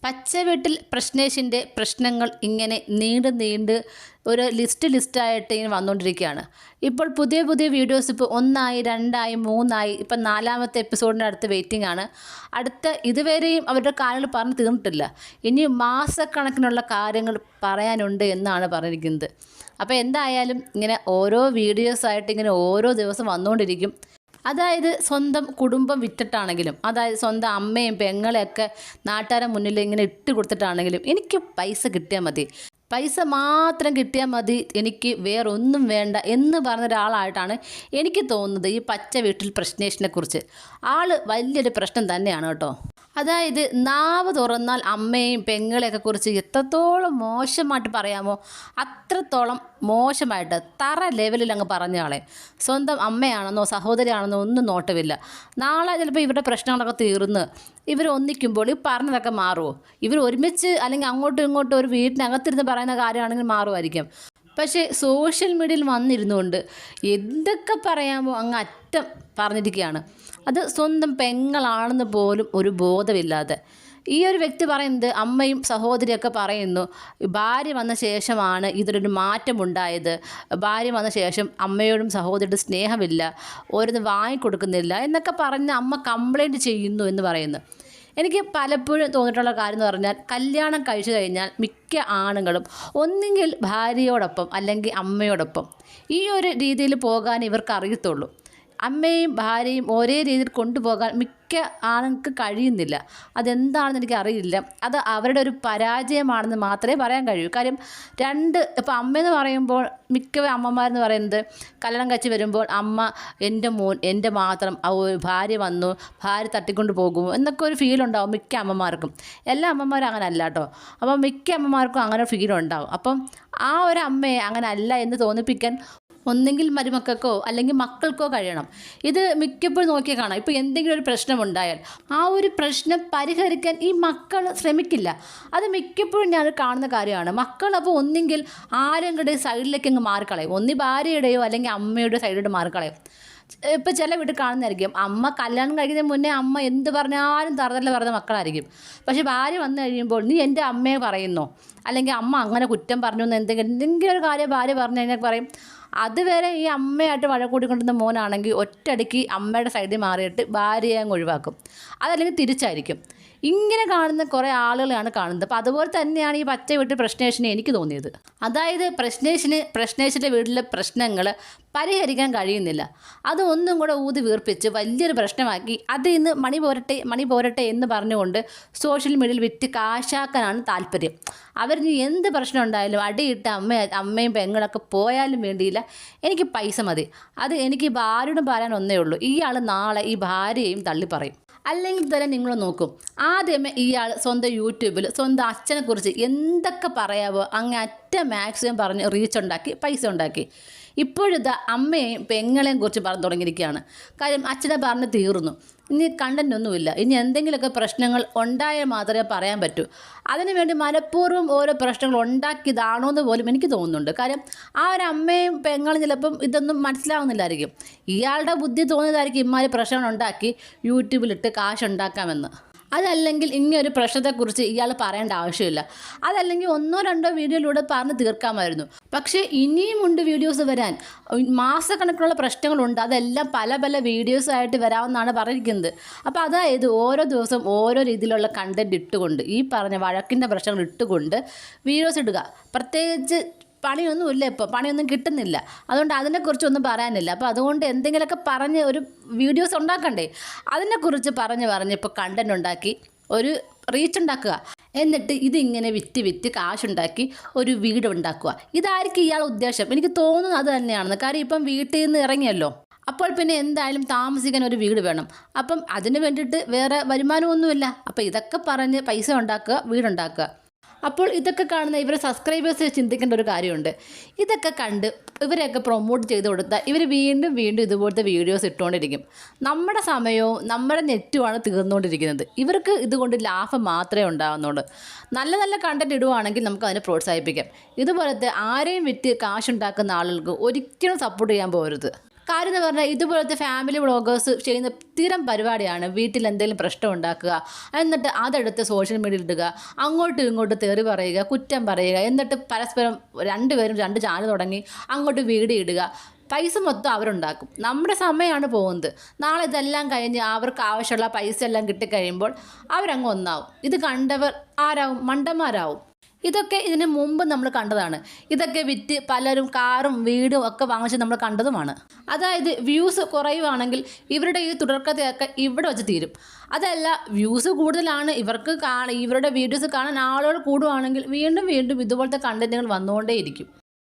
പച്ചവീട്ടിൽ പ്രശ്നേഷിൻ്റെ പ്രശ്നങ്ങൾ ഇങ്ങനെ നീണ്ട് ഒരു ലിസ്റ്റായിട്ട് ഇങ്ങനെ വന്നുകൊണ്ടിരിക്കുകയാണ്. ഇപ്പോൾ പുതിയ വീഡിയോസ് ഇപ്പോൾ 1 ആയി 2 ആയി 3 ആയി ഇപ്പം 4ാമത്തെ എപ്പിസോഡിൻ്റെ അടുത്ത് വെയിറ്റിംഗ് ആണ്. ഇതുവരെയും അവരുടെ കാര്യങ്ങൾ പറഞ്ഞു തീർന്നിട്ടില്ല. ഇനി മാസക്കണക്കിനുള്ള കാര്യങ്ങൾ പറയാനുണ്ട് എന്നാണ് പറഞ്ഞിരിക്കുന്നത്. അപ്പോൾ എന്തായാലും ഇങ്ങനെ ഓരോ വീഡിയോസായിട്ട് ഇങ്ങനെ ഓരോ ദിവസം വന്നുകൊണ്ടിരിക്കും. അതായത് സ്വന്തം കുടുംബം വിറ്റിട്ടാണെങ്കിലും, അതായത് സ്വന്തം അമ്മയും പെങ്ങളെയൊക്കെ നാട്ടുകാരുടെ മുന്നിൽ ഇങ്ങനെ ഇട്ട് കൊടുത്തിട്ടാണെങ്കിലും എനിക്ക് പൈസ കിട്ടിയാൽ മതി, പൈസ മാത്രം കിട്ടിയാൽ മതി, എനിക്ക് വേറൊന്നും വേണ്ട എന്ന് പറഞ്ഞ ഒരാളായിട്ടാണ് എനിക്ക് തോന്നുന്നത് ഈ പച്ച വീട്ടിൽ പ്രശ്നേഷിനെ കുറിച്ച്. വലിയൊരു പ്രശ്നം തന്നെയാണ് കേട്ടോ. അതായത് നാവ് തുറന്നാൽ അമ്മയും പെങ്ങളെയൊക്കെ കുറിച്ച് എത്രത്തോളം മോശമായിട്ട് പറയാമോ അത്രത്തോളം മോശമായിട്ട് തറ ലെവലിൽ അങ്ങ് പറഞ്ഞാളെ. സ്വന്തം അമ്മയാണെന്നോ സഹോദരിയാണെന്നോ ഒന്നും നോട്ടമില്ല. നാളെ ചിലപ്പോൾ ഇവരുടെ പ്രശ്നങ്ങളൊക്കെ തീർന്ന് ഇവർ ഒന്നിക്കുമ്പോൾ ഈ പറഞ്ഞതൊക്കെ മാറുമോ? ഇവർ ഒരുമിച്ച് അല്ലെങ്കിൽ അങ്ങോട്ടും ഇങ്ങോട്ടും ഒരു വീട്ടിനകത്തിരുന്ന് പറയുന്ന കാര്യമാണെങ്കിൽ മാറുമായിരിക്കും. പക്ഷേ സോഷ്യൽ മീഡിയയിൽ വന്നിരുന്നുകൊണ്ട് എന്തൊക്കെ പറയാമോ അങ്ങ് അറ്റം പറഞ്ഞിരിക്കുകയാണ്. അത് സ്വന്തം പെങ്ങളാണെന്ന് പോലും ഒരു ബോധമില്ലാതെ ഈ ഒരു വ്യക്തി പറയുന്നത്, അമ്മയും സഹോദരിയൊക്കെ പറയുന്നു ഭാര്യ വന്ന ശേഷമാണ് ഇതിലൊരു മാറ്റമുണ്ടായത്, ഭാര്യ വന്ന ശേഷം അമ്മയോടും സഹോദരിയുടെ സ്നേഹമില്ല, ഓരോന്ന് വാങ്ങിക്കൊടുക്കുന്നില്ല എന്നൊക്കെ പറഞ്ഞ് അമ്മ കംപ്ലൈൻറ്റ് ചെയ്യുന്നു എന്ന് പറയുന്നു. എനിക്ക് പലപ്പോഴും തോന്നിയിട്ടുള്ള കാര്യം എന്ന് പറഞ്ഞാൽ, കല്യാണം കഴിച്ചു കഴിഞ്ഞാൽ മിക്ക ആണുങ്ങളും ഒന്നുകിൽ ഭാര്യയോടൊപ്പം അല്ലെങ്കിൽ അമ്മയോടൊപ്പം ഈ ഒരു രീതിയിൽ പോകാൻ ഇവർക്ക് അറിയത്തുള്ളൂ. അമ്മയും ഭാര്യയും ഒരേ രീതിയിൽ കൊണ്ടുപോകാൻ മിക്ക ആണുങ്ങൾക്ക് കഴിയുന്നില്ല. അതെന്താണെന്ന് എനിക്കറിയില്ല. അത് അവരുടെ ഒരു പരാജയമാണെന്ന് മാത്രമേ പറയാൻ കഴിയൂ. കാര്യം ഇപ്പോൾ അമ്മയെന്ന് പറയുമ്പോൾ മിക്ക അമ്മമാരെന്ന് പറയുന്നത് കല്യാണം കഴിച്ച് വരുമ്പോൾ അമ്മ എൻ്റെ മോൻ എൻ്റെ മാത്രം, ഭാര്യ വന്നു ഭാര്യ തട്ടിക്കൊണ്ട് പോകുമോ എന്നൊക്കെ ഒരു ഫീൽ ഉണ്ടാവും മിക്ക അമ്മമാർക്കും. എല്ലാ അമ്മമാരും അങ്ങനെ അല്ല കേട്ടോ. അപ്പം മിക്ക അമ്മമാർക്കും അങ്ങനെ ഫീൽ ഉണ്ടാവും. അപ്പം ആ ഒരു അമ്മയെ അങ്ങനെ അല്ല എന്ന് തോന്നിപ്പിക്കാൻ ഒന്നെങ്കിൽ മരുമക്കൾക്കോ അല്ലെങ്കിൽ മക്കൾക്കോ കഴിയണം. ഇത് മിക്കപ്പോഴും നോക്കിയാൽ കാണാം. ഇപ്പോൾ എന്തെങ്കിലും ഒരു പ്രശ്നമുണ്ടായാൽ ആ ഒരു പ്രശ്നം പരിഹരിക്കാൻ ഈ മക്കൾ ശ്രമിക്കില്ല. അത് മിക്കപ്പോഴും ഞാൻ കാണുന്ന കാര്യമാണ്. മക്കൾ അപ്പോൾ ഒന്നെങ്കിൽ ആരെങ്കിലും സൈഡിലേക്ക് അങ്ങ് മാറിക്കളയും, ഒന്നി ഭാര്യയുടെയോ അല്ലെങ്കിൽ അമ്മയുടെ സൈഡിലോട്ട് മാറിക്കളയും. ഇപ്പോൾ ചില വീട്ടിൽ കാണുന്നതായിരിക്കും, അമ്മ കല്യാണം കഴിക്കുന്നതിന് മുന്നേ അമ്മ എന്ത് പറഞ്ഞാലും തറുതല പറഞ്ഞ മക്കളായിരിക്കും. പക്ഷേ ഭാര്യ വന്നു കഴിയുമ്പോൾ നീ എൻ്റെ അമ്മയെ പറയുന്നോ, അല്ലെങ്കിൽ അമ്മ അങ്ങനെ കുറ്റം പറഞ്ഞു എന്ന് എന്തെങ്കിലും ഒരു കാര്യം ഭാര്യ പറഞ്ഞു കഴിഞ്ഞാൽ പറയും. അതുവരെ ഈ അമ്മയായിട്ട് വഴക്കൂടിക്കൊണ്ടിരുന്ന മോനാണെങ്കിൽ ഒറ്റയടിക്ക് അമ്മയുടെ സൈഡിൽ മാറിയിട്ട് ഭാര്യയെ അങ്ങ് ഒഴിവാക്കും. അതല്ലെങ്കിൽ തിരിച്ചായിരിക്കും. ഇങ്ങനെ കാണുന്ന കുറേ ആളുകളെയാണ് കാണുന്നത്. അപ്പോൾ അതുപോലെ തന്നെയാണ് ഈ പച്ച വീട്ടിൽ പ്രശ്നേഷിനെ എനിക്ക് തോന്നിയത്. അതായത് പ്രശ്നേഷിൻ്റെ വീട്ടിലെ പ്രശ്നങ്ങൾ പരിഹരിക്കാൻ കഴിയുന്നില്ല. അത് ഒന്നും കൂടെ ഊതി വീർപ്പിച്ച് വലിയൊരു പ്രശ്നമാക്കി അതിൽ നിന്ന് മണി പോരട്ടെ എന്ന് പറഞ്ഞുകൊണ്ട് സോഷ്യൽ മീഡിയയിൽ വിറ്റ് കാശാക്കാനാണ് താല്പര്യം. അവരിന് എന്ത് പ്രശ്നം ഉണ്ടായാലും അടിയിട്ട് അമ്മയും പെങ്ങളൊക്കെ പോയാലും വേണ്ടിയില്ല, എനിക്ക് പൈസ മതി. അത് എനിക്ക് ഭാര്യയോടും പറയാൻ ഒന്നേ ഉള്ളൂ, ഇയാൾ നാളെ ഈ ഭാര്യയെയും തള്ളി പറയും. അല്ലെങ്കിൽ തന്നെ നിങ്ങൾ നോക്കും, ആദ്യമേ ഇയാൾ സ്വന്തം യൂട്യൂബിൽ സ്വന്തം അച്ഛനെക്കുറിച്ച് എന്തൊക്കെ പറയാവോ അങ്ങ് മാക്സിമം പറഞ്ഞ് റീച്ച് ഉണ്ടാക്കി പൈസ ഉണ്ടാക്കി. ഇപ്പോഴിത് അമ്മയെയും പെങ്ങളെയും കുറിച്ച് പറഞ്ഞു തുടങ്ങിയിരിക്കുകയാണ്. കാര്യം അച്ഛനെ പറഞ്ഞ് തീർന്നു, ഇനി കണ്ടൻ്റ് ഒന്നുമില്ല. ഇനി എന്തെങ്കിലുമൊക്കെ പ്രശ്നങ്ങൾ ഉണ്ടായാൽ മാത്രമേ പറയാൻ പറ്റൂ. അതിനുവേണ്ടി മനഃപൂർവ്വം ഓരോ പ്രശ്നങ്ങൾ ഉണ്ടാക്കിയതാണോ എന്ന് പോലും എനിക്ക് തോന്നുന്നുണ്ട്. കാര്യം ആ ഒരു അമ്മയും പെങ്ങളും ചിലപ്പം ഇതൊന്നും മനസ്സിലാവുന്നില്ലായിരിക്കും. ഇയാളുടെ ബുദ്ധി തോന്നിയതായിരിക്കും ഇമാതിരി പ്രശ്നങ്ങൾ ഉണ്ടാക്കി യൂട്യൂബിലിട്ട് കാശുണ്ടാക്കാമെന്ന്. അതല്ലെങ്കിൽ ഇങ്ങനൊരു പ്രശ്നത്തെക്കുറിച്ച് ഇയാൾ പറയേണ്ട ആവശ്യമില്ല. അതല്ലെങ്കിൽ 1-2 വീഡിയോയിലൂടെ പറഞ്ഞ് തീർക്കാമായിരുന്നു. പക്ഷേ ഇനിയുമുണ്ട് വീഡിയോസ് വരാൻ. മാസക്കണക്കിനുള്ള പ്രശ്നങ്ങളുണ്ട്. അതെല്ലാം പല വീഡിയോസായിട്ട് വരാമെന്നാണ് പറഞ്ഞിരിക്കുന്നത്. അപ്പോൾ അതായത് ഓരോ ദിവസം ഓരോ രീതിയിലുള്ള കണ്ടൻറ്റ് ഇട്ടുകൊണ്ട് ഈ പറഞ്ഞ വഴക്കിൻ്റെ പ്രശ്നങ്ങൾ ഇട്ടുകൊണ്ട് വീഡിയോസ് ഇടുക. പ്രത്യേകിച്ച് പണിയൊന്നുമില്ല, ഇപ്പോൾ പണിയൊന്നും കിട്ടുന്നില്ല, അതുകൊണ്ട് അതിനെക്കുറിച്ചൊന്നും പറയാനില്ല. അപ്പോൾ അതുകൊണ്ട് എന്തെങ്കിലുമൊക്കെ പറഞ്ഞ് ഒരു വീഡിയോസ് ഉണ്ടാക്കണ്ടേ, അതിനെക്കുറിച്ച് പറഞ്ഞ് ഇപ്പോൾ കണ്ടൻറ് ഉണ്ടാക്കി ഒരു റീച്ച് ഉണ്ടാക്കുക. എന്നിട്ട് ഇതിങ്ങനെ വിറ്റ് കാശുണ്ടാക്കി ഒരു വീട് ഉണ്ടാക്കുക. ഇതായിരിക്കും ഇയാളുടെ ഉദ്ദേശം. എനിക്ക് തോന്നുന്നത് അത് തന്നെയാണെന്ന്. കാര്യം ഇപ്പം വീട്ടിൽ നിന്ന് ഇറങ്ങിയല്ലോ, അപ്പോൾ പിന്നെ എന്തായാലും താമസിക്കാൻ ഒരു വീട് വേണം. അപ്പം അതിന് വേണ്ടിയിട്ട് വേറെ വരുമാനമൊന്നുമില്ല. അപ്പോൾ ഇതൊക്കെ പറഞ്ഞ് പൈസ ഉണ്ടാക്കുക, വീടുണ്ടാക്കുക. അപ്പോൾ ഇതൊക്കെ കാണുന്ന ഇവരെ സബ്സ്ക്രൈബേഴ്സ് ചിന്തിക്കേണ്ട ഒരു കാര്യമുണ്ട്. ഇതൊക്കെ കണ്ട് ഇവരെയൊക്കെ പ്രൊമോട്ട് ചെയ്ത് കൊടുത്താൽ ഇവർ വീണ്ടും ഇതുപോലത്തെ വീഡിയോസ് ഇട്ടുകൊണ്ടിരിക്കും. നമ്മുടെ സമയവും നമ്മുടെ നെറ്റുമാണ് തീർന്നുകൊണ്ടിരിക്കുന്നത്. ഇവർക്ക് ഇതുകൊണ്ട് ലാഭം മാത്രമേ ഉണ്ടാകുന്നുള്ളൂ. നല്ല കണ്ടൻറ്റ് ഇടുവാണെങ്കിൽ നമുക്ക് അതിനെ പ്രോത്സാഹിപ്പിക്കാം. ഇതുപോലത്തെ ആരെയും വിറ്റ് കാശുണ്ടാക്കുന്ന ആളുകൾക്ക് ഒരിക്കലും സപ്പോർട്ട് ചെയ്യാൻ പോകരുത്. കാര്യം എന്ന് പറഞ്ഞാൽ ഇതുപോലത്തെ ഫാമിലി വ്ളോഗേഴ്സ് ചെയ്യുന്ന സ്ഥിരം പരിപാടിയാണ്. വീട്ടിൽ എന്തെങ്കിലും പ്രശ്നം ഉണ്ടാക്കുക, എന്നിട്ട് അതെടുത്ത് സോഷ്യൽ മീഡിയയിൽ ഇടുക, അങ്ങോട്ടും ഇങ്ങോട്ടും തെറി പറയുക, കുറ്റം പറയുക, എന്നിട്ട് പരസ്പരം രണ്ടുപേരും 2 ചാനൽ തുടങ്ങി അങ്ങോട്ട് വീഡിയോ ഇടുക. പൈസ മൊത്തം അവരുണ്ടാക്കും. നമ്മുടെ സമയമാണ് പോകുന്നത്. നാളെ ഇതെല്ലാം കഴിഞ്ഞ് അവർക്ക് ആവശ്യമുള്ള പൈസ എല്ലാം കിട്ടിക്കഴിയുമ്പോൾ അവരങ്ങ് ഒന്നാവും. ഇത് കണ്ടവർ ആരാവും? മണ്ടന്മാരാവും. ഇതൊക്കെ ഇതിന് മുമ്പ് നമ്മൾ കണ്ടതാണ്. ഇതൊക്കെ വിറ്റ് പലരും കാറും വീടും ഒക്കെ വാങ്ങിച്ച് നമ്മൾ കണ്ടതുമാണ്. അതായത് വ്യൂസ് കുറയുവാണെങ്കിൽ ഇവരുടെ ഈ തുടർക്കഥയൊക്കെ ഇവിടെ വെച്ച് തീരും. അതല്ല, വ്യൂസ് കൂടുതലാണ്, ഇവരുടെ വീഡിയോസ് കാണാൻ ആളുകൾ കൂടുവാണെങ്കിൽ വീണ്ടും വീണ്ടും ഇതുപോലത്തെ കണ്ടന്റുകൾ വന്നുകൊണ്ടേയിരിക്കും.